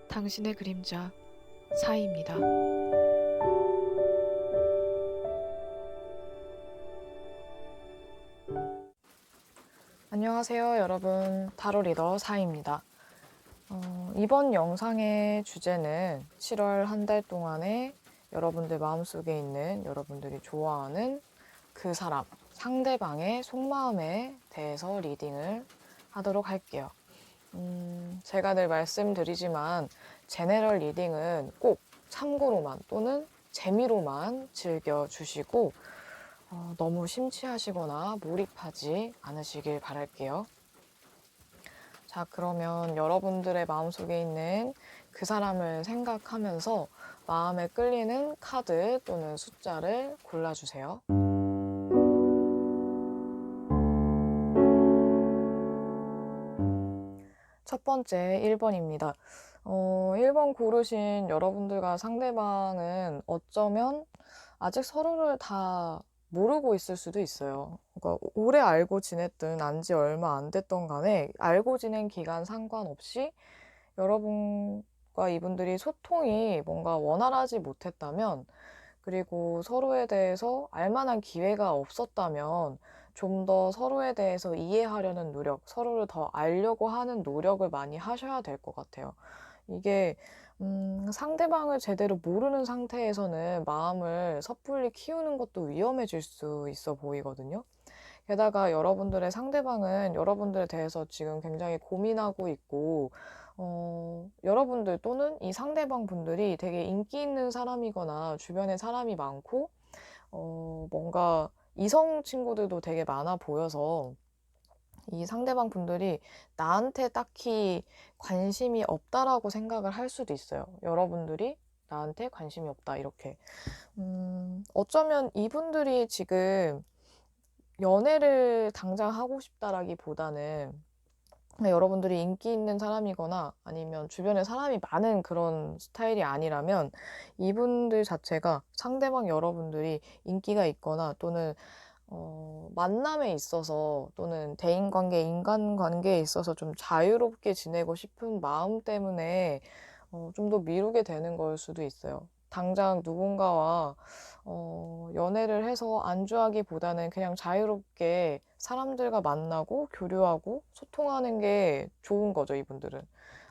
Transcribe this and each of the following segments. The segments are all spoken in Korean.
당신의 그림자 사이입니다. 안녕하세요 여러분, 타로 리더 사이입니다. 이번 영상의 주제는 7월 한 달 동안에 여러분들 마음속에 있는 여러분들이 좋아하는 그 사람, 상대방의 속마음에 대해서 리딩을 하도록 할게요. 제가 늘 말씀드리지만 제너럴 리딩은 꼭 참고로만 또는 재미로만 즐겨주시고 너무 심취하시거나 몰입하지 않으시길 바랄게요. 자, 그러면 여러분들의 마음속에 있는 그 사람을 생각하면서 마음에 끌리는 카드 또는 숫자를 골라주세요. 첫 번째 1번입니다. 1번 고르신 여러분들과 상대방은 어쩌면 아직 서로를 다 모르고 있을 수도 있어요. 그러니까 오래 알고 지냈든 안지 얼마 안 됐던 간에 알고 지낸 기간 상관없이 여러분과 이분들이 소통이 뭔가 원활하지 못했다면, 그리고 서로에 대해서 알만한 기회가 없었다면 좀 더 서로에 대해서 이해하려는 노력, 서로를 더 알려고 하는 노력을 많이 하셔야 될 것 같아요. 이게 상대방을 제대로 모르는 상태에서는 마음을 섣불리 키우는 것도 위험해질 수 있어 보이거든요. 게다가 여러분들의 상대방은 여러분들에 대해서 지금 굉장히 고민하고 있고, 여러분들 또는 이 상대방 분들이 되게 인기 있는 사람이거나 주변에 사람이 많고, 뭔가 이성 친구들도 되게 많아 보여서 이 상대방 분들이 나한테 딱히 관심이 없다라고 생각을 할 수도 있어요. 여러분들이 나한테 관심이 없다, 이렇게. 어쩌면 이분들이 지금 연애를 당장 하고 싶다라기보다는 여러분들이 인기 있는 사람이거나 아니면 주변에 사람이 많은 그런 스타일이 아니라면 이분들 자체가 상대방 여러분들이 인기가 있거나 또는 만남에 있어서 또는 대인관계, 인간관계에 있어서 좀 자유롭게 지내고 싶은 마음 때문에 좀 더 미루게 되는 걸 수도 있어요. 당장 누군가와 연애를 해서 안주하기보다는 그냥 자유롭게 사람들과 만나고 교류하고 소통하는 게 좋은 거죠, 이분들은.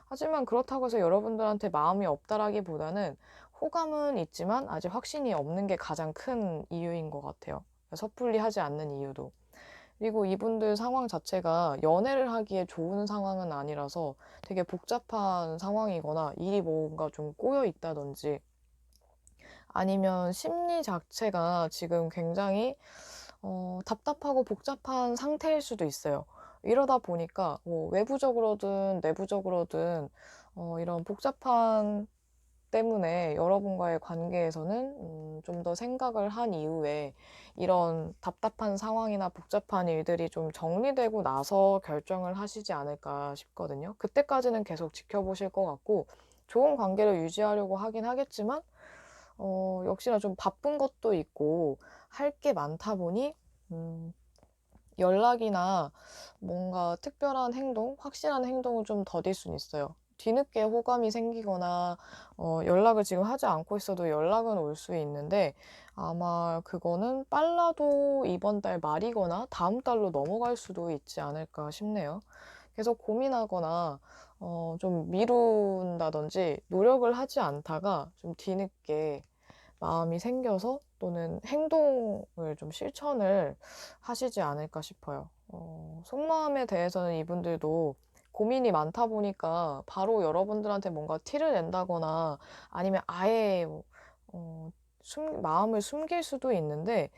하지만 그렇다고 해서 여러분들한테 마음이 없다라기보다는 호감은 있지만 아직 확신이 없는 게 가장 큰 이유인 것 같아요. 섣불리 하지 않는 이유도. 그리고 이분들 상황 자체가 연애를 하기에 좋은 상황은 아니라서 되게 복잡한 상황이거나 일이 뭔가 좀 꼬여 있다든지 아니면 심리 자체가 지금 굉장히 답답하고 복잡한 상태일 수도 있어요. 이러다 보니까 뭐 외부적으로든 내부적으로든 이런 복잡한 때문에 여러분과의 관계에서는 좀 더 생각을 한 이후에 이런 답답한 상황이나 복잡한 일들이 좀 정리되고 나서 결정을 하시지 않을까 싶거든요. 그때까지는 계속 지켜보실 것 같고 좋은 관계를 유지하려고 하긴 하겠지만 역시나 좀 바쁜 것도 있고 할 게 많다 보니 연락이나 뭔가 특별한 행동, 확실한 행동을 좀 더딜 수는 있어요. 뒤늦게 호감이 생기거나 연락을 지금 하지 않고 있어도 연락은 올 수 있는데 아마 그거는 빨라도 이번 달 말이거나 다음 달로 넘어갈 수도 있지 않을까 싶네요. 계속 고민하거나 좀 미룬다든지 노력을 하지 않다가 좀 뒤늦게 마음이 생겨서 또는 행동을 좀 실천을 하시지 않을까 싶어요. 속마음에 대해서는 이분들도 고민이 많다 보니까 바로 여러분들한테 뭔가 티를 낸다거나 아니면 아예 마음을 숨길 수도 있는데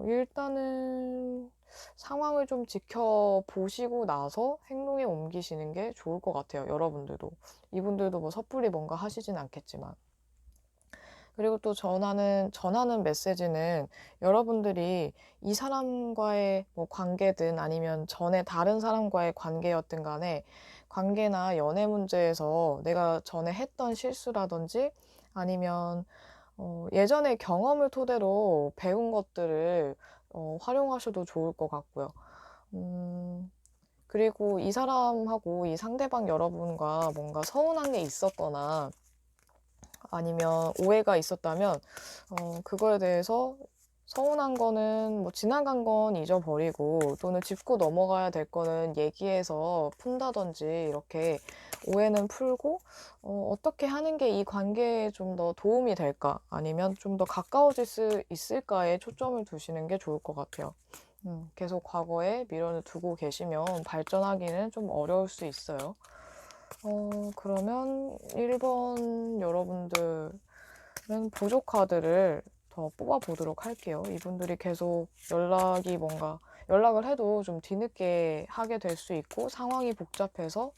일단은 상황을 좀 지켜보시고 나서 행동에 옮기시는 게 좋을 것 같아요. 여러분들도. 이분들도 뭐 섣불리 뭔가 하시진 않겠지만. 그리고 또 전하는 메시지는 여러분들이 이 사람과의 뭐 관계든 아니면 전에 다른 사람과의 관계였든 간에 관계나 연애 문제에서 내가 전에 했던 실수라든지 아니면 예전의 경험을 토대로 배운 것들을 활용하셔도 좋을 것 같고요. 음, 그리고 이 사람하고 이 상대방 여러분과 뭔가 서운한 게 있었거나 아니면 오해가 있었다면 그거에 대해서 서운한 거는 뭐 지나간 건 잊어버리고 또는 짚고 넘어가야 될 거는 얘기해서 푼다든지 이렇게 오해는 풀고 어떻게 하는 게 이 관계에 좀 더 도움이 될까 아니면 좀 더 가까워질 수 있을까에 초점을 두시는 게 좋을 것 같아요. 계속 과거에 미련을 두고 계시면 발전하기는 좀 어려울 수 있어요. 그러면 1번 여러분들은 보조 카드를 더 뽑아보도록 할게요. 이분들이 계속 연락을 해도 좀 뒤늦게 하게 될 수 있고 상황이 복잡해서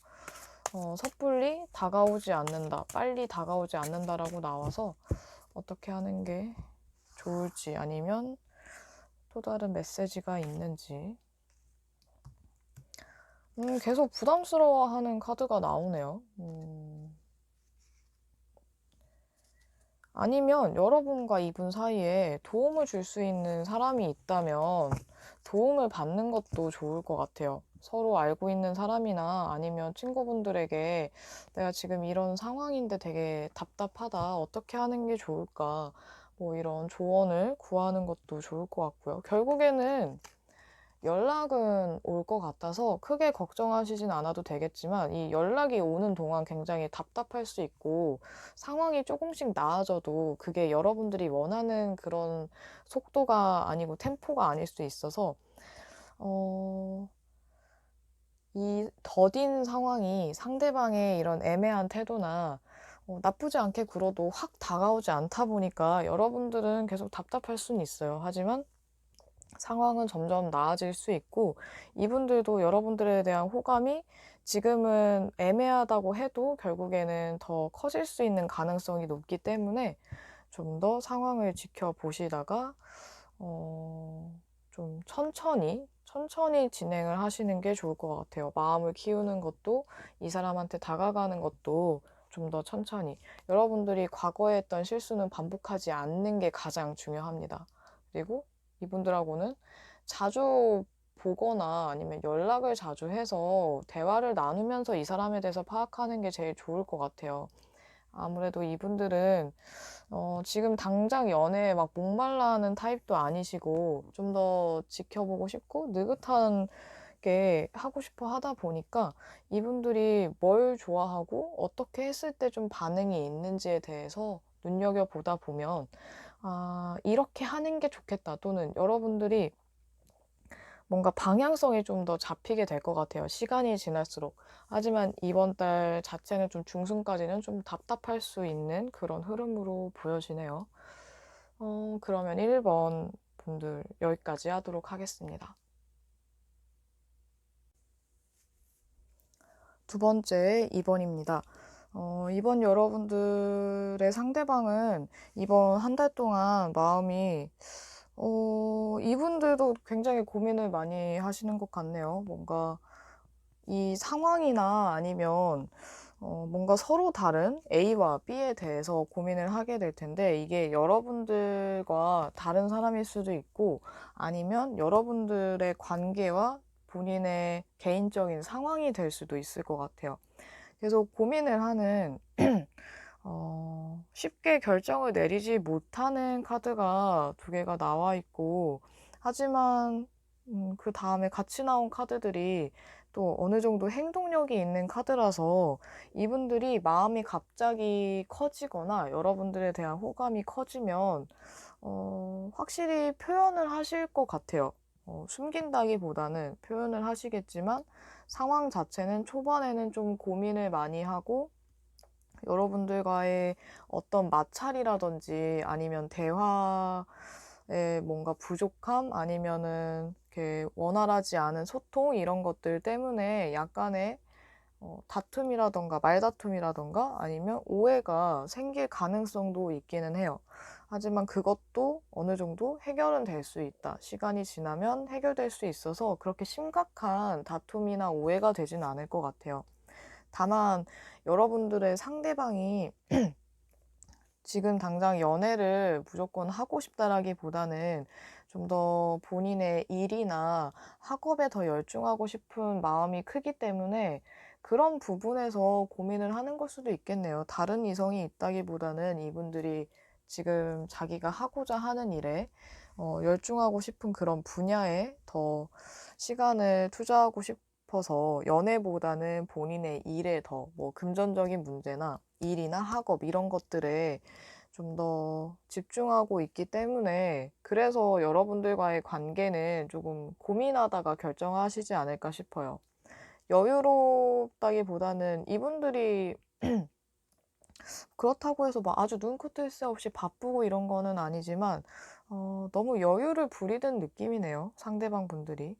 섣불리 다가오지 않는다, 빨리 다가오지 않는다라고 나와서 어떻게 하는 게 좋을지 아니면 또 다른 메시지가 있는지 계속 부담스러워하는 카드가 나오네요. 아니면 여러분과 이분 사이에 도움을 줄 수 있는 사람이 있다면 도움을 받는 것도 좋을 것 같아요. 서로 알고 있는 사람이나 아니면 친구분들에게 내가 지금 이런 상황인데 되게 답답하다. 어떻게 하는 게 좋을까? 뭐 이런 조언을 구하는 것도 좋을 것 같고요. 결국에는 연락은 올 것 같아서 크게 걱정하시진 않아도 되겠지만 이 연락이 오는 동안 굉장히 답답할 수 있고 상황이 조금씩 나아져도 그게 여러분들이 원하는 그런 속도가 아니고 템포가 아닐 수 있어서 이 더딘 상황이 상대방의 이런 애매한 태도나 나쁘지 않게 굴어도 확 다가오지 않다 보니까 여러분들은 계속 답답할 수는 있어요. 하지만 상황은 점점 나아질 수 있고 이분들도 여러분들에 대한 호감이 지금은 애매하다고 해도 결국에는 더 커질 수 있는 가능성이 높기 때문에 좀 더 상황을 지켜보시다가 좀 천천히 진행을 하시는 게 좋을 것 같아요. 마음을 키우는 것도 이 사람한테 다가가는 것도 좀 더 천천히. 여러분들이 과거에 했던 실수는 반복하지 않는 게 가장 중요합니다. 그리고 이분들하고는 자주 보거나 아니면 연락을 자주 해서 대화를 나누면서 이 사람에 대해서 파악하는 게 제일 좋을 것 같아요. 아무래도 이분들은 지금 당장 연애에 막 목말라 하는 타입도 아니시고 좀 더 지켜보고 싶고 느긋한 게 하고 싶어 하다 보니까 이분들이 뭘 좋아하고 어떻게 했을 때 좀 반응이 있는지에 대해서 눈여겨보다 보면 아, 이렇게 하는 게 좋겠다 또는 여러분들이 뭔가 방향성이 좀 더 잡히게 될 것 같아요. 시간이 지날수록. 하지만 이번 달 자체는 좀 중순까지는 좀 답답할 수 있는 그런 흐름으로 보여지네요. 그러면 1번 분들 여기까지 하도록 하겠습니다. 두 번째 2번입니다. 이번 여러분들의 상대방은 이번 한 달 동안 마음이 이분들도 굉장히 고민을 많이 하시는 것 같네요. 뭔가 이 상황이나 아니면 뭔가 서로 다른 A와 B에 대해서 고민을 하게 될 텐데 이게 여러분들과 다른 사람일 수도 있고 아니면 여러분들의 관계와 본인의 개인적인 상황이 될 수도 있을 것 같아요. 계속 고민을 하는 쉽게 결정을 내리지 못하는 카드가 두 개가 나와 있고 하지만 그 다음에 같이 나온 카드들이 또 어느 정도 행동력이 있는 카드라서 이분들이 마음이 갑자기 커지거나 여러분들에 대한 호감이 커지면 확실히 표현을 하실 것 같아요. 숨긴다기보다는 표현을 하시겠지만 상황 자체는 초반에는 좀 고민을 많이 하고 여러분들과의 어떤 마찰이라든지 아니면 대화에 뭔가 부족함 아니면은 이렇게 원활하지 않은 소통 이런 것들 때문에 약간의 다툼이라던가 말다툼이라던가 아니면 오해가 생길 가능성도 있기는 해요. 하지만 그것도 어느 정도 해결은 될 수 있다. 시간이 지나면 해결될 수 있어서 그렇게 심각한 다툼이나 오해가 되진 않을 것 같아요. 다만 여러분들의 상대방이 지금 당장 연애를 무조건 하고 싶다라기보다는 좀 더 본인의 일이나 학업에 더 열중하고 싶은 마음이 크기 때문에 그런 부분에서 고민을 하는 걸 수도 있겠네요. 다른 이성이 있다기보다는 이분들이 지금 자기가 하고자 하는 일에 열중하고 싶은 그런 분야에 더 시간을 투자하고 싶어서 연애보다는 본인의 일에 더 뭐 금전적인 문제나 일이나 학업 이런 것들에 좀 더 집중하고 있기 때문에 그래서 여러분들과의 관계는 조금 고민하다가 결정하시지 않을까 싶어요. 여유롭다기보다는 이분들이 그렇다고 해서 막 아주 눈코 뜰 새 없이 바쁘고 이런 거는 아니지만 너무 여유를 부리는 느낌이네요, 상대방 분들이.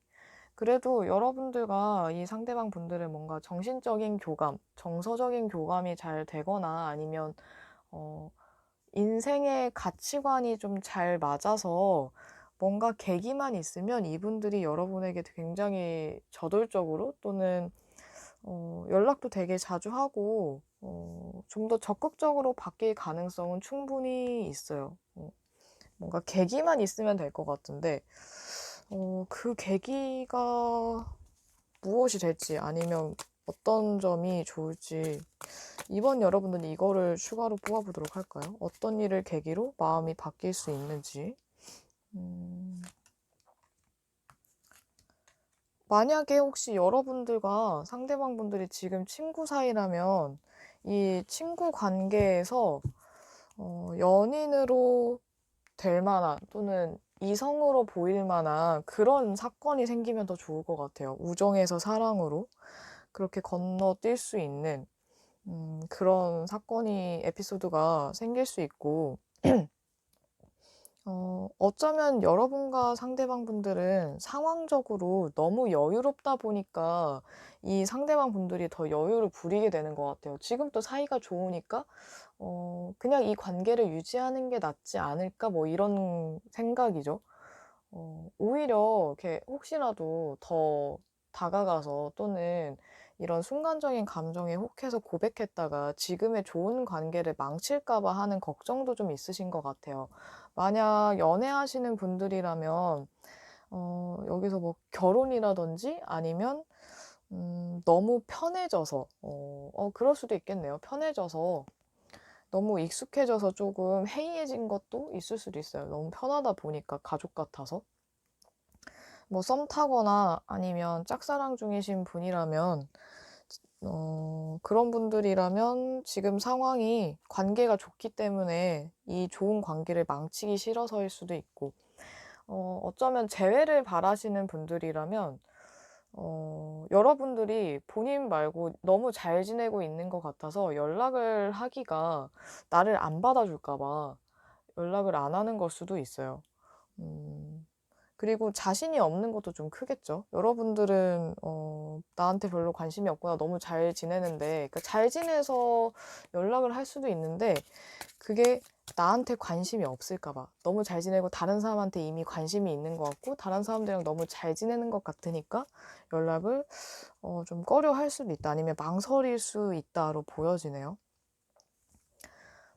그래도 여러분들과 이 상대방 분들의 뭔가 정신적인 교감, 정서적인 교감이 잘 되거나 아니면 어 인생의 가치관이 좀 잘 맞아서 뭔가 계기만 있으면 이분들이 여러분에게 굉장히 저돌적으로 또는 연락도 되게 자주 하고 좀 더 적극적으로 바뀔 가능성은 충분히 있어요. 뭔가 계기만 있으면 될 것 같은데 그 계기가 무엇이 될지 아니면 어떤 점이 좋을지 이번 여러분들은 이거를 추가로 뽑아보도록 할까요? 어떤 일을 계기로 마음이 바뀔 수 있는지. 만약에 혹시 여러분들과 상대방 분들이 지금 친구 사이라면 이 친구 관계에서 연인으로 될 만한 또는 이성으로 보일 만한 그런 사건이 생기면 더 좋을 것 같아요. 우정에서 사랑으로 그렇게 건너뛸 수 있는 그런 사건이 에피소드가 생길 수 있고 어쩌면 여러분과 상대방 분들은 상황적으로 너무 여유롭다 보니까 이 상대방 분들이 더 여유를 부리게 되는 것 같아요. 지금 또 사이가 좋으니까 그냥 이 관계를 유지하는 게 낫지 않을까 뭐 이런 생각이죠. 오히려 이렇게 혹시라도 더 다가가서 또는 이런 순간적인 감정에 혹해서 고백했다가 지금의 좋은 관계를 망칠까 봐 하는 걱정도 좀 있으신 것 같아요. 만약 연애하시는 분들이라면 여기서 뭐 결혼이라든지 아니면 너무 편해져서 그럴 수도 있겠네요. 편해져서 너무 익숙해져서 조금 해이해진 것도 있을 수도 있어요. 너무 편하다 보니까 가족 같아서. 뭐 썸 타거나 아니면 짝사랑 중이신 분이라면 그런 분들이라면 지금 상황이 관계가 좋기 때문에 이 좋은 관계를 망치기 싫어서일 수도 있고 어쩌면 재회를 바라시는 분들이라면 여러분들이 본인 말고 너무 잘 지내고 있는 것 같아서 연락을 하기가 나를 안 받아줄까 봐 연락을 안 하는 걸 수도 있어요. 음. 그리고 자신이 없는 것도 좀 크겠죠. 여러분들은 나한테 별로 관심이 없구나. 너무 잘 지내는데 그러니까 잘 지내서 연락을 할 수도 있는데 그게 나한테 관심이 없을까 봐. 너무 잘 지내고 다른 사람한테 이미 관심이 있는 것 같고 다른 사람들이랑 너무 잘 지내는 것 같으니까 연락을 좀 꺼려할 수도 있다. 아니면 망설일 수 있다로 보여지네요.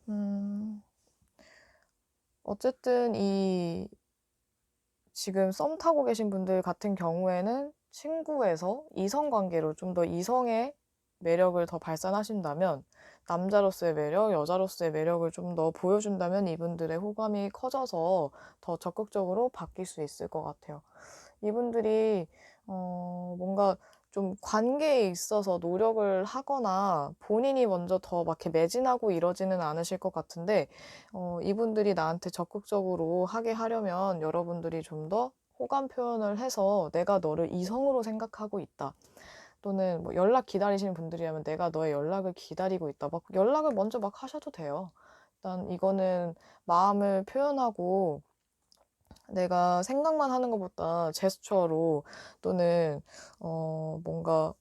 음, 어쨌든 이 지금 썸 타고 계신 분들 같은 경우에는 친구에서 이성 관계로 좀 더 이성의 매력을 더 발산하신다면 남자로서의 매력, 여자로서의 매력을 좀 더 보여준다면 이분들의 호감이 커져서 더 적극적으로 바뀔 수 있을 것 같아요. 이분들이 뭔가 좀 관계에 있어서 노력을 하거나 본인이 먼저 더 막 이렇게 매진하고 이러지는 않으실 것 같은데 이분들이 나한테 적극적으로 하게 하려면 여러분들이 좀 더 호감 표현을 해서 내가 너를 이성으로 생각하고 있다. 또는 뭐 연락 기다리시는 분들이라면 내가 너의 연락을 기다리고 있다. 막 연락을 먼저 막 하셔도 돼요. 일단 이거는 마음을 표현하고 내가 생각만 하는 것보다 제스처로 또는 뭔가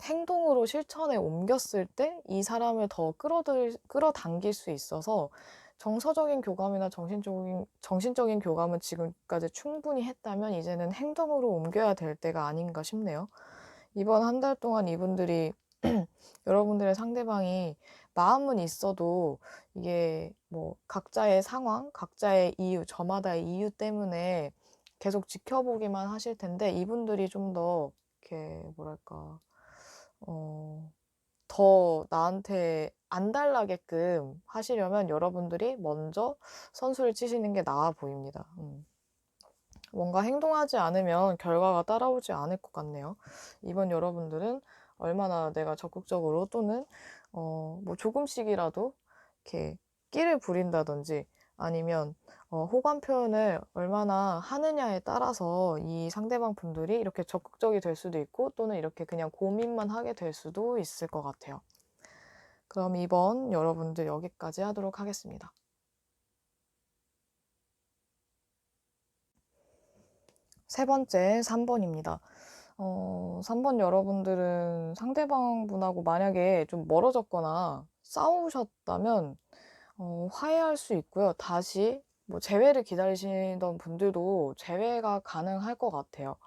행동으로 실천에 옮겼을 때 이 사람을 더 끌어당길 수 있어서 정서적인 교감이나 정신적인 교감은 지금까지 충분히 했다면 이제는 행동으로 옮겨야 될 때가 아닌가 싶네요. 이번 한 달 동안 이분들이 여러분들의 상대방이 마음은 있어도 이게 뭐 각자의 상황, 각자의 이유, 저마다의 이유 때문에 계속 지켜보기만 하실 텐데, 이분들이 좀 더 이렇게 뭐랄까 더 나한테 안 달라게끔 하시려면 여러분들이 먼저 선수를 치시는 게 나아 보입니다. 뭔가 행동하지 않으면 결과가 따라오지 않을 것 같네요. 이번 여러분들은 얼마나 내가 적극적으로 또는 뭐 조금씩이라도 이렇게 끼를 부린다든지 아니면 호감 표현을 얼마나 하느냐에 따라서 이 상대방 분들이 이렇게 적극적이 될 수도 있고 또는 이렇게 그냥 고민만 하게 될 수도 있을 것 같아요. 그럼 이번 여러분들 여기까지 하도록 하겠습니다. 세 번째 3번입니다. 3번 여러분들은 상대방 분하고 만약에 좀 멀어졌거나 싸우셨다면 화해할 수 있고요. 다시 뭐 재회를 기다리시던 분들도 재회가 가능할 것 같아요.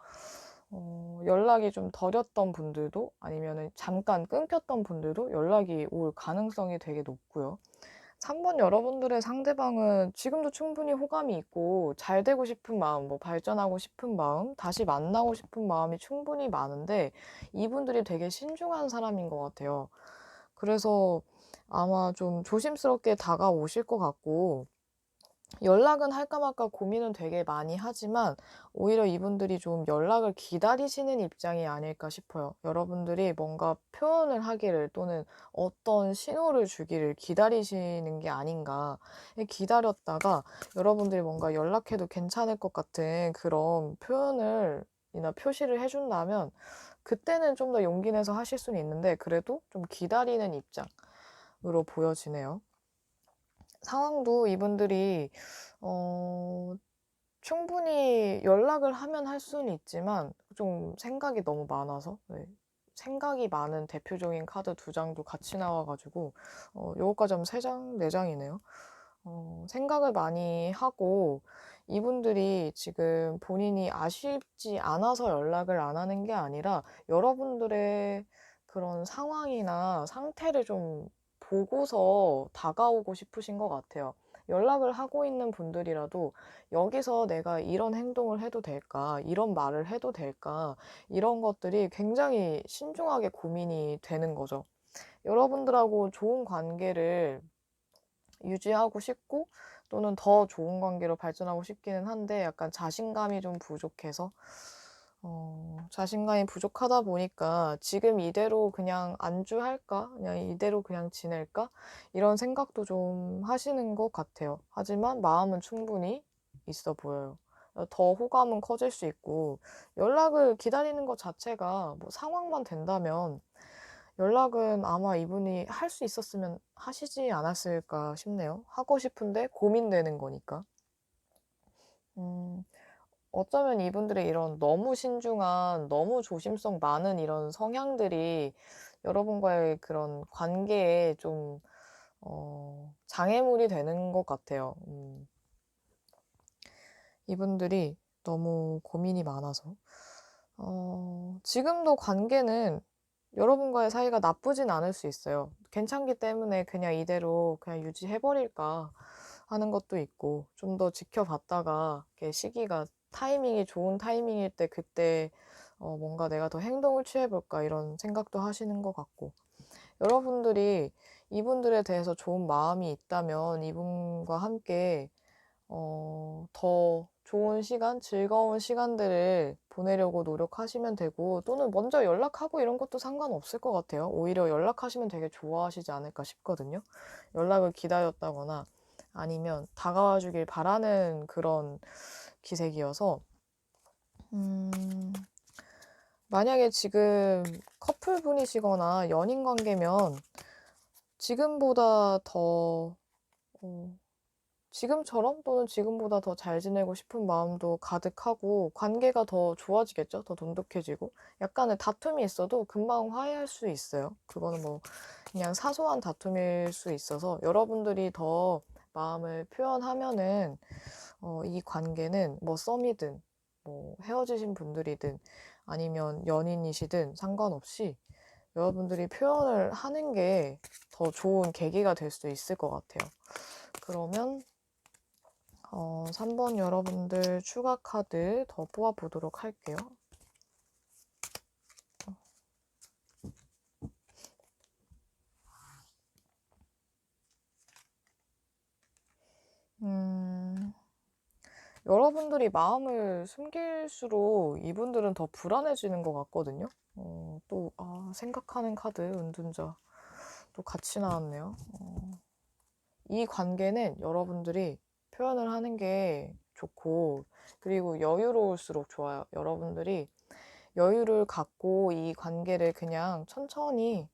연락이 좀 덜했던 분들도 아니면은 잠깐 끊겼던 분들도 연락이 올 가능성이 되게 높고요. 3번 여러분들의 상대방은 지금도 충분히 호감이 있고 잘 되고 싶은 마음, 뭐 발전하고 싶은 마음, 다시 만나고 싶은 마음이 충분히 많은데 이분들이 되게 신중한 사람인 것 같아요. 그래서 아마 좀 조심스럽게 다가오실 것 같고 연락은 할까 말까 고민은 되게 많이 하지만 오히려 이분들이 좀 연락을 기다리시는 입장이 아닐까 싶어요. 여러분들이 뭔가 표현을 하기를 또는 어떤 신호를 주기를 기다리시는 게 아닌가. 기다렸다가 여러분들이 뭔가 연락해도 괜찮을 것 같은 그런 표현을 이나 표시를 해준다면 그때는 좀 더 용기 내서 하실 수는 있는데 그래도 좀 기다리는 입장으로 보여지네요. 상황도 이분들이 어 충분히 연락을 하면 할 수는 있지만 좀 생각이 너무 많아서 생각이 많은 대표적인 카드 두 장도 같이 나와 가지고 요거까지 하면 3 장, 4 장이네요. 생각을 많이 하고 이분들이 지금 본인이 아쉽지 않아서 연락을 안 하는 게 아니라 여러분들의 그런 상황이나 상태를 좀 보고서 다가오고 싶으신 것 같아요. 연락을 하고 있는 분들이라도 여기서 내가 이런 행동을 해도 될까? 이런 말을 해도 될까? 이런 것들이 굉장히 신중하게 고민이 되는 거죠. 여러분들하고 좋은 관계를 유지하고 싶고 또는 더 좋은 관계로 발전하고 싶기는 한데 약간 자신감이 좀 부족해서 자신감이 부족하다 보니까 '지금 이대로 그냥 안주할까? 그냥 이대로 그냥 지낼까?' 이런 생각도 좀 하시는 것 같아요. 하지만 마음은 충분히 있어 보여요. 더 호감은 커질 수 있고 연락을 기다리는 것 자체가 뭐 상황만 된다면 연락은 아마 이분이 할 수 있었으면 하시지 않았을까 싶네요. 하고 싶은데 고민되는 거니까. 음. 어쩌면 이분들의 이런 너무 신중한 너무 조심성 많은 이런 성향들이 여러분과의 그런 관계에 좀 장애물이 되는 것 같아요. 이분들이 너무 고민이 많아서. 지금도 관계는 여러분과의 사이가 나쁘진 않을 수 있어요. 괜찮기 때문에 그냥 이대로 그냥 유지해 버릴까 하는 것도 있고 좀 더 지켜봤다가 이렇게 시기가 타이밍이 좋은 타이밍일 때 그때 뭔가 '내가 더 행동을 취해 볼까.' 이런 생각도 하시는 것 같고 여러분들이 이분들에 대해서 좋은 마음이 있다면 이분과 함께 더 좋은 시간, 즐거운 시간들을 보내려고 노력하시면 되고 또는 먼저 연락하고 이런 것도 상관없을 것 같아요. 오히려 연락하시면 되게 좋아하시지 않을까 싶거든요. 연락을 기다렸다거나 아니면 다가와 주길 바라는 그런 기색이어서 음 만약에 지금 커플분이시거나 연인 관계면 지금보다 더 어 지금처럼 또는 지금보다 더 잘 지내고 싶은 마음도 가득하고 관계가 더 좋아지겠죠. 더 돈독해지고. 약간의 다툼이 있어도 금방 화해할 수 있어요. 그거는 뭐 그냥 사소한 다툼일 수 있어서 여러분들이 더 마음을 표현하면은 이 관계는 뭐 썸이든 뭐 헤어지신 분들이든 아니면 연인이시든 상관없이 여러분들이 표현을 하는 게 더 좋은 계기가 될 수도 있을 것 같아요. 그러면 3번 여러분들 추가 카드 더 뽑아보도록 할게요. 여러분들이 마음을 숨길수록 이분들은 더 불안해지는 것 같거든요. 생각하는 카드 은둔자 또 같이 나왔네요. 이 관계는 여러분들이 표현을 하는 게 좋고, 그리고 여유로울수록 좋아요. 여러분들이 여유를 갖고 이 관계를 그냥 천천히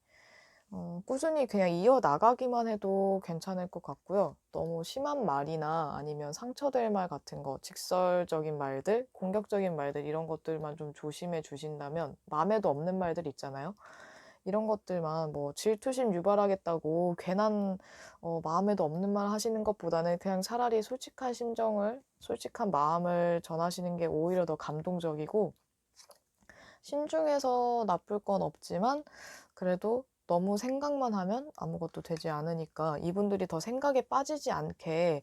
꾸준히 그냥 이어나가기만 해도 괜찮을 것 같고요. 너무 심한 말이나 아니면 상처될 말 같은 거, 직설적인 말들, 공격적인 말들 이런 것들만 좀 조심해 주신다면, 마음에도 없는 말들 있잖아요. 이런 것들만 뭐 질투심 유발하겠다고 괜한 마음에도 없는 말 하시는 것보다는 그냥 차라리 솔직한 심정을, 솔직한 마음을 전하시는 게 오히려 더 감동적이고, 신중해서 나쁠 건 없지만 그래도 너무 생각만 하면 아무것도 되지 않으니까 이분들이 더 생각에 빠지지 않게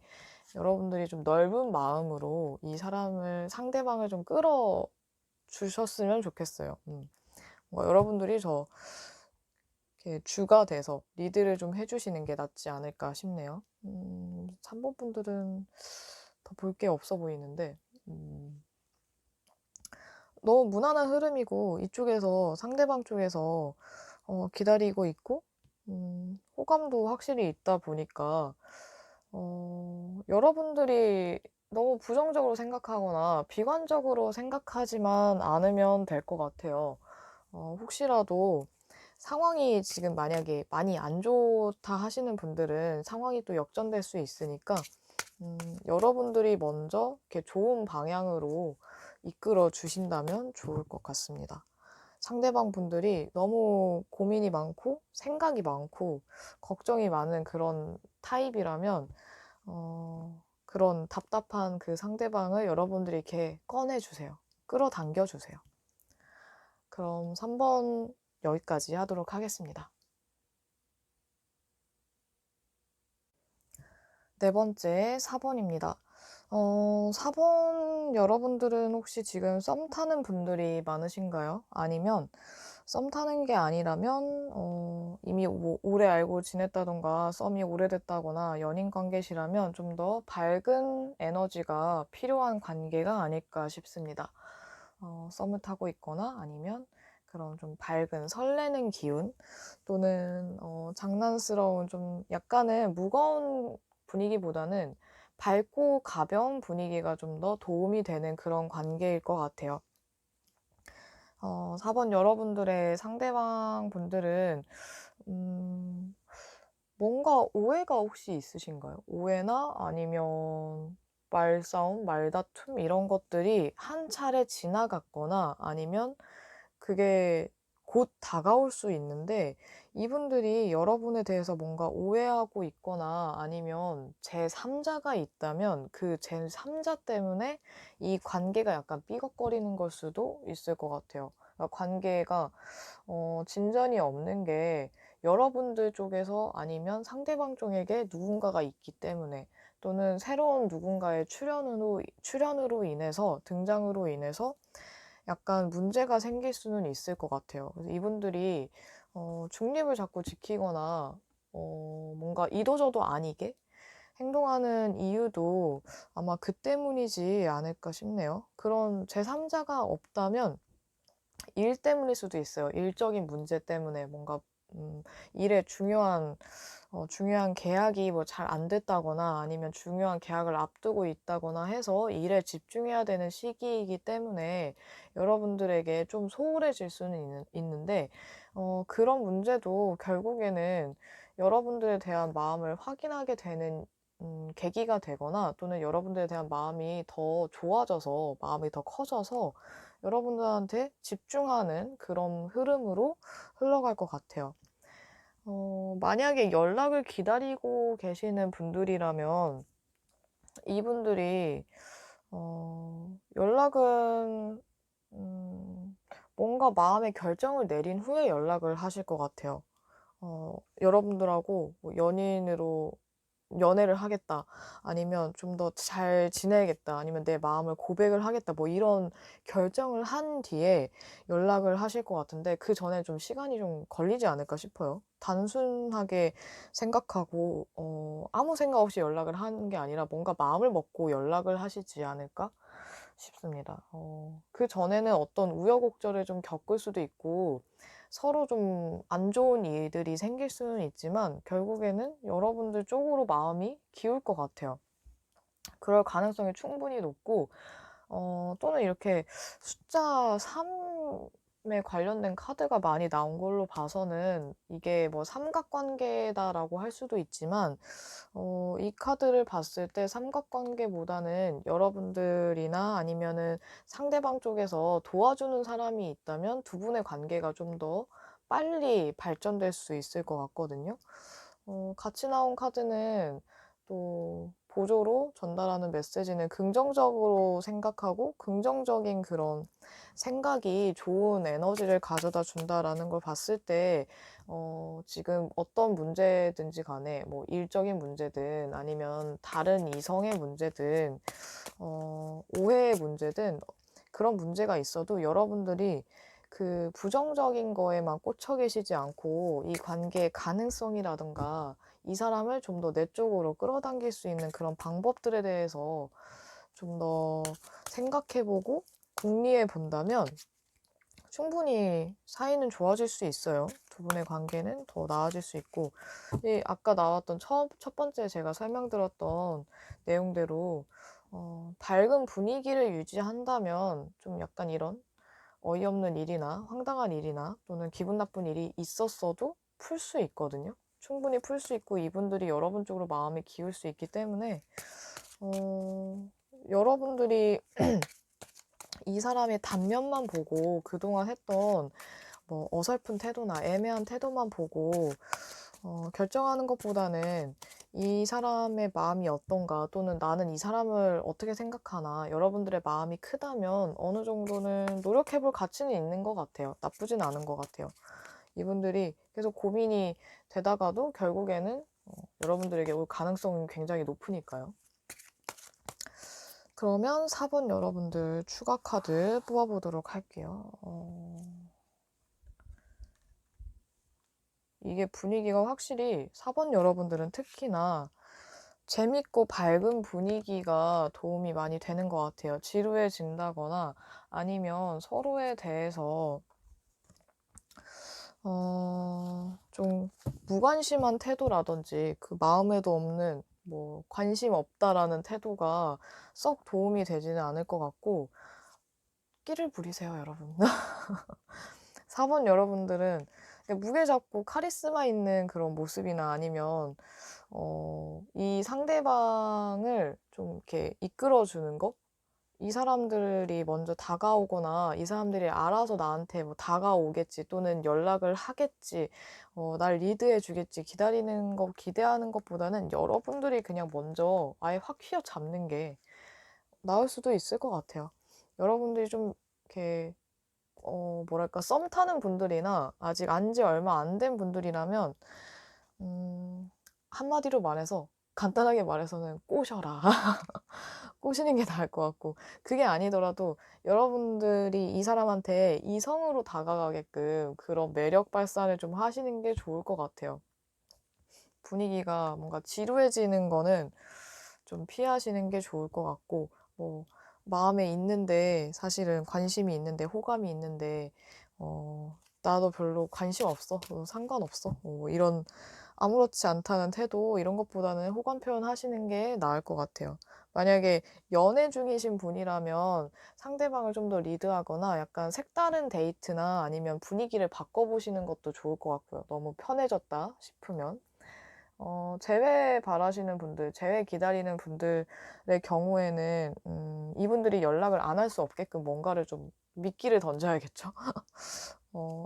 여러분들이 좀 넓은 마음으로 이 상대방을 좀 끌어 주셨으면 좋겠어요. 여러분들이 저 이렇게 주가 돼서 리드를 좀 해주시는 게 낫지 않을까 싶네요. 3번 분들은 더 볼 게 없어 보이는데, 너무 무난한 흐름이고 이쪽에서 상대방 쪽에서 기다리고 있고 호감도 확실히 있다 보니까 여러분들이 너무 부정적으로 생각하거나 비관적으로 생각하지만 않으면 될 것 같아요. 혹시라도 상황이 지금 만약에 많이 안 좋다 하시는 분들은 상황이 또 역전될 수 있으니까 여러분들이 먼저 이렇게 좋은 방향으로 이끌어 주신다면 좋을 것 같습니다. 상대방 분들이 너무 고민이 많고 생각이 많고 걱정이 많은 그런 타입이라면 그런 답답한 그 상대방을 여러분들이 이렇게 꺼내주세요. 끌어당겨주세요. 그럼 3번 여기까지 하도록 하겠습니다. 네 번째 4번입니다. 4번 여러분들은 혹시 지금 썸 타는 분들이 많으신가요? 아니면 썸 타는 게 아니라면 이미 뭐 오래 알고 지냈다던가 썸이 오래됐다거나 연인 관계시라면 좀 더 밝은 에너지가 필요한 관계가 아닐까 싶습니다. 썸을 타고 있거나 아니면 그런 좀 밝은 설레는 기운 또는 장난스러운 좀 약간은 무거운 분위기보다는 밝고 가벼운 분위기가 좀 더 도움이 되는 그런 관계일 것 같아요. 4번 여러분들의 상대방 분들은 뭔가 오해가 혹시 있으신가요? 오해나 아니면 말싸움, 말다툼 이런 것들이 한 차례 지나갔거나 아니면 그게 곧 다가올 수 있는데 이분들이 여러분에 대해서 뭔가 오해하고 있거나 아니면 제3자가 있다면 그 제3자 때문에 이 관계가 약간 삐걱거리는 걸 수도 있을 것 같아요. 그러니까 관계가 진전이 없는 게 여러분들 쪽에서 아니면 상대방 쪽에게 누군가가 있기 때문에 또는 새로운 누군가의 출연으로 인해서 등장으로 인해서 약간 문제가 생길 수는 있을 것 같아요. 그래서 이분들이 중립을 자꾸 지키거나 뭔가 이도저도 아니게 행동하는 이유도 아마 그 때문이지 않을까 싶네요. 그런 제3자가 없다면 일 때문일 수도 있어요. 일적인 문제 때문에 뭔가 일에 중요한 계약이 뭐 잘 안 됐다거나 아니면 중요한 계약을 앞두고 있다거나 해서 일에 집중해야 되는 시기이기 때문에 여러분들에게 좀 소홀해질 수는 있는데 그런 문제도 결국에는 여러분들에 대한 마음을 확인하게 되는 계기가 되거나 또는 여러분들에 대한 마음이 더 좋아져서 마음이 더 커져서 여러분들한테 집중하는 그런 흐름으로 흘러갈 것 같아요. 만약에 연락을 기다리고 계시는 분들이라면 이분들이 연락은 뭔가 마음의 결정을 내린 후에 연락을 하실 것 같아요. 여러분들하고 뭐 연애를 하겠다, 아니면 좀 더 잘 지내겠다, 아니면 내 마음을 고백을 하겠다, 뭐 이런 결정을 한 뒤에 연락을 하실 것 같은데, 그 전에 좀 시간이 좀 걸리지 않을까 싶어요. 단순하게 생각하고 아무 생각 없이 연락을 하는 게 아니라 뭔가 마음을 먹고 연락을 하시지 않을까 싶습니다. 그 전에는 어떤 우여곡절을 좀 겪을 수도 있고 서로 좀 안 좋은 일들이 생길 수는 있지만 결국에는 여러분들 쪽으로 마음이 기울 것 같아요. 그럴 가능성이 충분히 높고, 또는 이렇게 숫자 3에 관련된 카드가 많이 나온 걸로 봐서는 이게 뭐 삼각관계다라고 할 수도 있지만, 이 카드를 봤을 때 삼각관계보다는 여러분들이나 아니면은 상대방 쪽에서 도와주는 사람이 있다면 두 분의 관계가 좀 더 빨리 발전될 수 있을 것 같거든요. 같이 나온 카드는 또 보조로 전달하는 메시지는 긍정적으로 생각하고 긍정적인 그런 생각이 좋은 에너지를 가져다 준다라는 걸 봤을 때, 지금 어떤 문제든지 간에 뭐 일적인 문제든 아니면 다른 이성의 문제든 오해의 문제든 그런 문제가 있어도 여러분들이 그 부정적인 거에만 꽂혀 계시지 않고 이 관계의 가능성이라든가 이 사람을 좀 더 내 쪽으로 끌어당길 수 있는 그런 방법들에 대해서 좀 더 생각해보고 궁리해 본다면 충분히 사이는 좋아질 수 있어요. 두 분의 관계는 더 나아질 수 있고, 아까 나왔던 첫 번째 제가 설명드렸던 내용대로 밝은 분위기를 유지한다면 좀 약간 이런 어이없는 일이나 황당한 일이나 또는 기분 나쁜 일이 있었어도 풀 수 있거든요. 충분히 풀 수 있고 이분들이 여러분 쪽으로 마음이 기울 수 있기 때문에 여러분들이 이 사람의 단면만 보고 그동안 했던 뭐 어설픈 태도나 애매한 태도만 보고 결정하는 것보다는 이 사람의 마음이 어떤가, 또는 나는 이 사람을 어떻게 생각하나, 여러분들의 마음이 크다면 어느 정도는 노력해볼 가치는 있는 것 같아요. 나쁘진 않은 것 같아요. 이분들이 계속 고민이 되다가도 결국에는 여러분들에게 올 가능성은 굉장히 높으니까요. 그러면 4번 여러분들 추가 카드 뽑아보도록 할게요. 이게 분위기가 확실히 4번 여러분들은 특히나 재밌고 밝은 분위기가 도움이 많이 되는 것 같아요. 지루해진다거나 아니면 서로에 대해서 좀 무관심한 태도라든지 그 마음에도 없는 뭐 관심 없다라는 태도가 썩 도움이 되지는 않을 것 같고, 끼를 부리세요, 여러분. 4번 여러분들은 무게 잡고 카리스마 있는 그런 모습이나 아니면 이 상대방을 좀 이렇게 이끌어주는 거? 이 사람들이 먼저 다가오거나 이 사람들이 알아서 나한테 뭐 다가오겠지, 또는 연락을 하겠지, 날 리드해 주겠지 기다리는 거, 기대하는 것보다는 여러분들이 그냥 먼저 아예 확 휘어잡는 게 나을 수도 있을 것 같아요. 여러분들이 좀 이렇게 뭐랄까, 썸 타는 분들이나 아직 안지 얼마 안 된 분들이라면 한마디로 말해서, 간단하게 말해서는 꼬셔라. 꼬시는 게 나을 것 같고, 그게 아니더라도 여러분들이 이 사람한테 이성으로 다가가게끔 그런 매력 발산을 좀 하시는 게 좋을 것 같아요. 분위기가 뭔가 지루해지는 거는 좀 피하시는 게 좋을 것 같고, 뭐 마음에 있는데, 사실은 관심이 있는데, 호감이 있는데 나도 별로 관심 없어, 상관없어, 뭐 이런 아무렇지 않다는 태도, 이런 것보다는 호감 표현하시는 게 나을 것 같아요. 만약에 연애 중이신 분이라면 상대방을 좀 더 리드하거나 약간 색다른 데이트나 아니면 분위기를 바꿔보시는 것도 좋을 것 같고요. 너무 편해졌다 싶으면. 재회 바라시는 분들, 재회 기다리는 분들의 경우에는 이분들이 연락을 안 할 수 없게끔 뭔가를 좀 미끼를 던져야겠죠.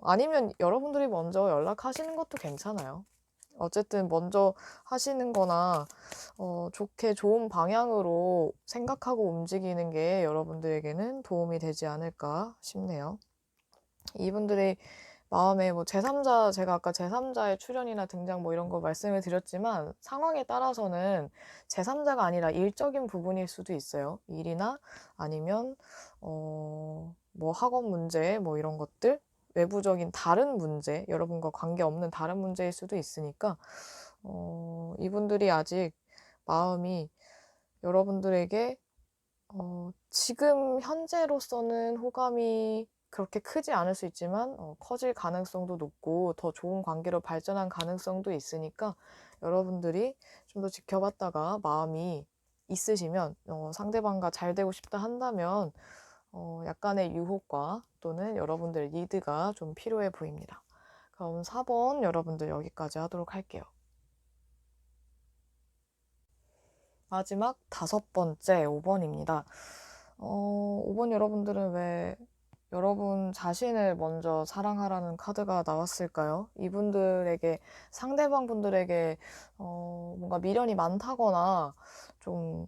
아니면 여러분들이 먼저 연락하시는 것도 괜찮아요. 어쨌든 먼저 하시는 거나 좋게 좋은 방향으로 생각하고 움직이는 게 여러분들에게는 도움이 되지 않을까 싶네요. 이분들의 마음에 뭐 제3자, 제가 아까 제3자의 출현이나 등장 뭐 이런 거 말씀을 드렸지만 상황에 따라서는 제3자가 아니라 일적인 부분일 수도 있어요. 일이나 아니면 뭐 학업 문제 뭐 이런 것들, 외부적인 다른 문제, 여러분과 관계없는 다른 문제일 수도 있으니까 이분들이 아직 마음이 여러분들에게 지금 현재로서는 호감이 그렇게 크지 않을 수 있지만 커질 가능성도 높고 더 좋은 관계로 발전한 가능성도 있으니까 여러분들이 좀 더 지켜봤다가 마음이 있으시면 상대방과 잘 되고 싶다 한다면 약간의 유혹과 또는 여러분들의 리드가 좀 필요해 보입니다. 그럼 4번 여러분들 여기까지 하도록 할게요. 마지막 5번째 5번입니다. 5번 여러분들은 왜 여러분 자신을 먼저 사랑하라는 카드가 나왔을까요? 이분들에게, 상대방 분들에게 뭔가 미련이 많다거나 좀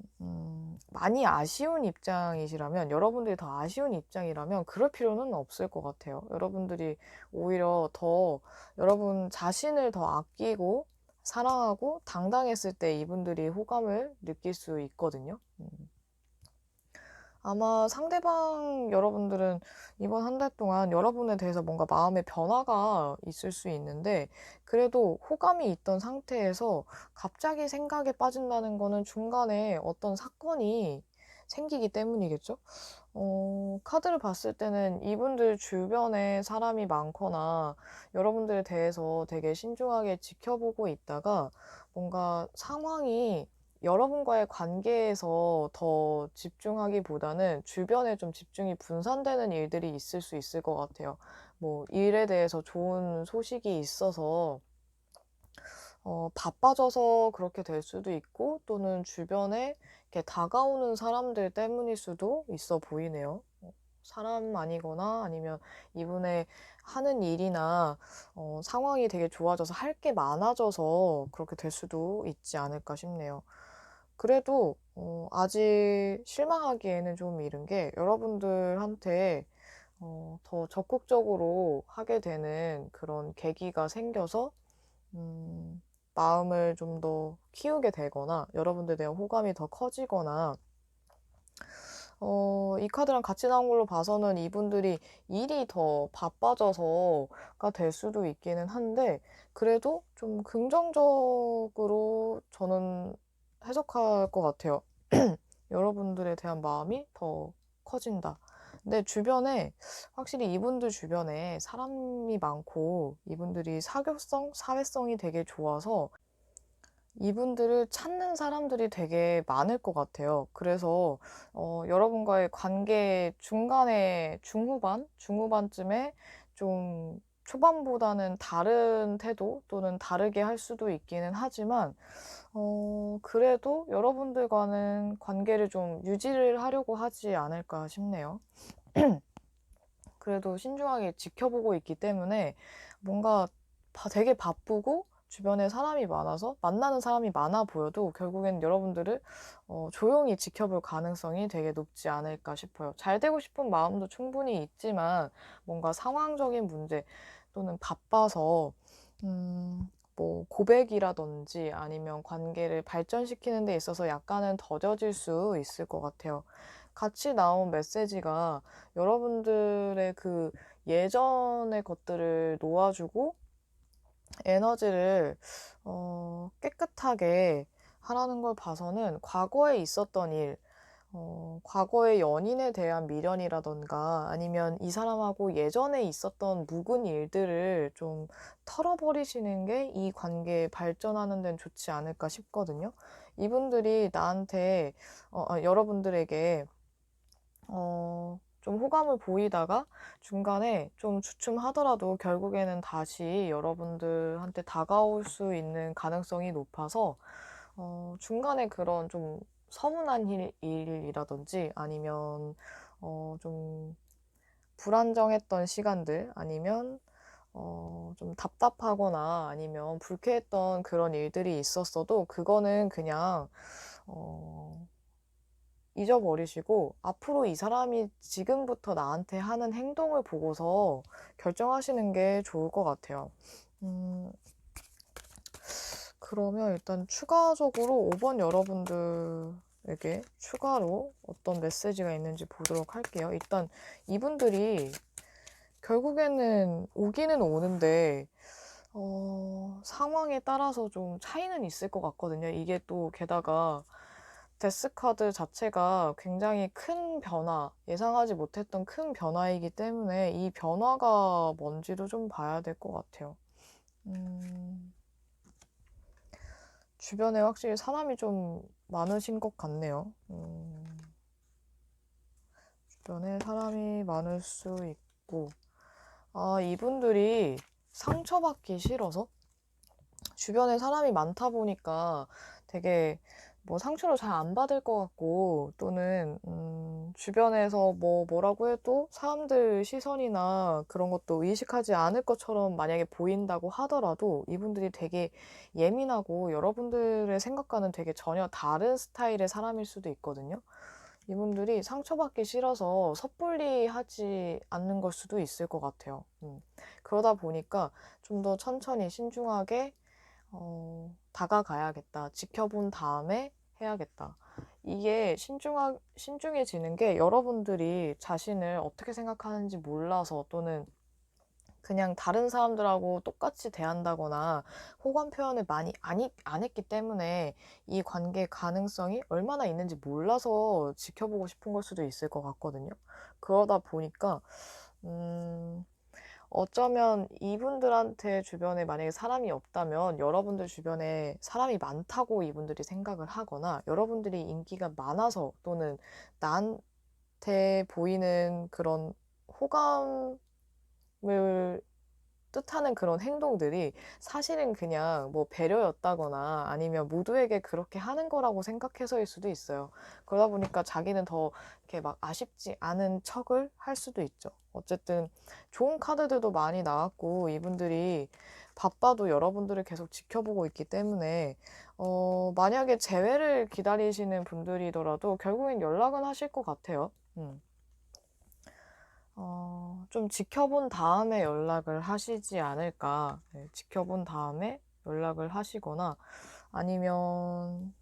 많이 아쉬운 입장이시라면, 여러분들이 더 아쉬운 입장이라면 그럴 필요는 없을 것 같아요. 여러분들이 오히려 더 여러분 자신을 더 아끼고 사랑하고 당당했을 때 이분들이 호감을 느낄 수 있거든요. 아마 상대방 여러분들은 이번 한 달 동안 여러분에 대해서 뭔가 마음의 변화가 있을 수 있는데, 그래도 호감이 있던 상태에서 갑자기 생각에 빠진다는 거는 중간에 어떤 사건이 생기기 때문이겠죠? 카드를 봤을 때는 이분들 주변에 사람이 많거나 여러분들에 대해서 되게 신중하게 지켜보고 있다가 뭔가 상황이 여러분과의 관계에서 더 집중하기보다는 주변에 좀 집중이 분산되는 일들이 있을 수 있을 것 같아요. 뭐 일에 대해서 좋은 소식이 있어서 바빠져서 그렇게 될 수도 있고, 또는 주변에 이렇게 다가오는 사람들 때문일 수도 있어 보이네요. 사람 아니거나 아니면 이분의 하는 일이나 상황이 되게 좋아져서 할 게 많아져서 그렇게 될 수도 있지 않을까 싶네요. 그래도 아직 실망하기에는 좀 이른 게, 여러분들한테 더 적극적으로 하게 되는 그런 계기가 생겨서 마음을 좀 더 키우게 되거나 여러분들에 대한 호감이 더 커지거나, 이 카드랑 같이 나온 걸로 봐서는 이분들이 일이 더 바빠져서가 될 수도 있기는 한데, 그래도 좀 긍정적으로 저는 해석할 것 같아요. 여러분들에 대한 마음이 더 커진다. 근데 주변에, 확실히 이분들 주변에 사람이 많고 이분들이 사교성, 사회성이 되게 좋아서 이분들을 찾는 사람들이 되게 많을 것 같아요. 그래서 여러분과의 관계 중간에 중후반쯤에 좀 초반보다는 다른 태도 또는 다르게 할 수도 있기는 하지만 그래도 여러분들과는 관계를 좀 유지를 하려고 하지 않을까 싶네요. 그래도 신중하게 지켜보고 있기 때문에 뭔가 되게 바쁘고 주변에 사람이 많아서 만나는 사람이 많아 보여도 결국엔 여러분들을 조용히 지켜볼 가능성이 되게 높지 않을까 싶어요. 잘 되고 싶은 마음도 충분히 있지만 뭔가 상황적인 문제 또는 바빠서 뭐 고백이라든지 아니면 관계를 발전시키는 데 있어서 약간은 더뎌질 수 있을 것 같아요. 같이 나온 메시지가 여러분들의 그 예전의 것들을 놓아주고 에너지를 깨끗하게 하라는 걸 봐서는 과거에 있었던 일, 과거의 연인에 대한 미련이라던가 아니면 이 사람하고 예전에 있었던 묵은 일들을 좀 털어버리시는 게 이 관계 발전하는 데는 좋지 않을까 싶거든요. 이분들이 나한테, 여러분들에게 좀 호감을 보이다가 중간에 좀 주춤하더라도 결국에는 다시 여러분들한테 다가올 수 있는 가능성이 높아서 중간에 그런 좀 서운한 일이라든지 아니면 좀 불안정했던 시간들, 아니면 좀 답답하거나 아니면 불쾌했던 그런 일들이 있었어도 그거는 그냥 어, 잊어버리시고 앞으로 이 사람이 지금부터 나한테 하는 행동을 보고서 결정하시는 게 좋을 것 같아요. 그러면 일단 추가적으로 5번 여러분들에게 추가로 어떤 메시지가 있는지 보도록 할게요. 일단 이분들이 결국에는 오기는 오는데 상황에 따라서 좀 차이는 있을 것 같거든요. 이게 또 게다가 데스카드 자체가 굉장히 큰 변화, 예상하지 못했던 큰 변화이기 때문에 이 변화가 뭔지도 좀 봐야 될 것 같아요. 주변에 확실히 사람이 좀 많으신 것 같네요. 주변에 사람이 많을 수 있고, 이분들이 상처받기 싫어서 주변에 사람이 많다 보니까 되게 뭐 상처를 잘 안 받을 것 같고, 또는 주변에서 뭐라고 해도 사람들 시선이나 그런 것도 의식하지 않을 것처럼 만약에 보인다고 하더라도 이분들이 되게 예민하고 여러분들의 생각과는 되게 전혀 다른 스타일의 사람일 수도 있거든요. 이분들이 상처받기 싫어서 섣불리 하지 않는 걸 수도 있을 것 같아요. 그러다 보니까 좀 더 천천히 신중하게 다가가야겠다. 지켜본 다음에 해야겠다. 이게 신중해지는 게 여러분들이 자신을 어떻게 생각하는지 몰라서 또는 그냥 다른 사람들하고 똑같이 대한다거나 호감 표현을 많이 안 했기 때문에 이 관계의 가능성이 얼마나 있는지 몰라서 지켜보고 싶은 걸 수도 있을 것 같거든요. 그러다 보니까, 어쩌면 이분들한테 주변에 만약에 사람이 없다면 여러분들 주변에 사람이 많다고 이분들이 생각을 하거나 여러분들이 인기가 많아서 또는 나한테 보이는 그런 호감을 뜻하는 그런 행동들이 사실은 그냥 뭐 배려였다거나 아니면 모두에게 그렇게 하는 거라고 생각해서일 수도 있어요. 그러다 보니까 자기는 더 이렇게 막 아쉽지 않은 척을 할 수도 있죠. 어쨌든 좋은 카드들도 많이 나왔고 이분들이 바빠도 여러분들을 계속 지켜보고 있기 때문에 만약에 재회를 기다리시는 분들이더라도 결국엔 연락은 하실 것 같아요. 좀 지켜본 다음에 연락을 하시지 않을까. 네, 지켜본 다음에 연락을 하시거나 아니면,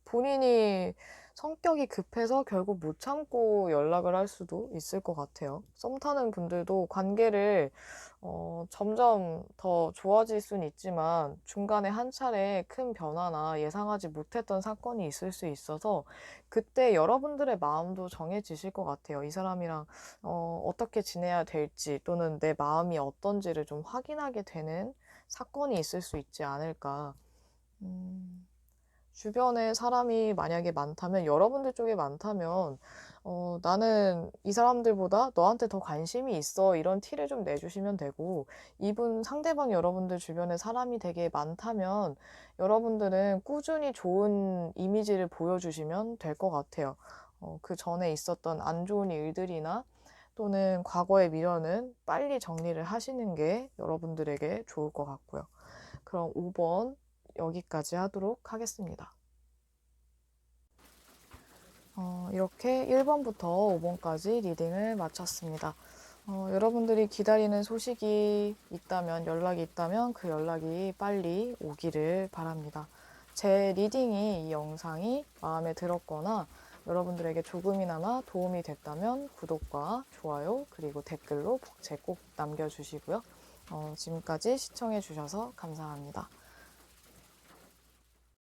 본인이 성격이 급해서 결국 못 참고 연락을 할 수도 있을 것 같아요. 썸 타는 분들도 관계를 점점 더 좋아질 수는 있지만 중간에 한 차례 큰 변화나 예상하지 못했던 사건이 있을 수 있어서 그때 여러분들의 마음도 정해지실 것 같아요. 이 사람이랑 어떻게 지내야 될지 또는 내 마음이 어떤지를 좀 확인하게 되는 사건이 있을 수 있지 않을까. 주변에 사람이 만약에 많다면, 여러분들 쪽에 많다면, 나는 이 사람들보다 너한테 더 관심이 있어. 이런 티를 좀 내주시면 되고, 이분 상대방 여러분들 주변에 사람이 되게 많다면, 여러분들은 꾸준히 좋은 이미지를 보여주시면 될 것 같아요. 그 전에 있었던 안 좋은 일들이나 또는 과거의 미련은 빨리 정리를 하시는 게 여러분들에게 좋을 것 같고요. 그럼 5번 여기까지 하도록 하겠습니다. 이렇게 1번부터 5번까지 리딩을 마쳤습니다. 여러분들이 기다리는 소식이 있다면, 연락이 있다면 그 연락이 빨리 오기를 바랍니다. 제 리딩이, 이 영상이 마음에 들었거나 여러분들에게 조금이나마 도움이 됐다면 구독과 좋아요 그리고 댓글로 복제 꼭 남겨주시고요. 지금까지 시청해주셔서 감사합니다.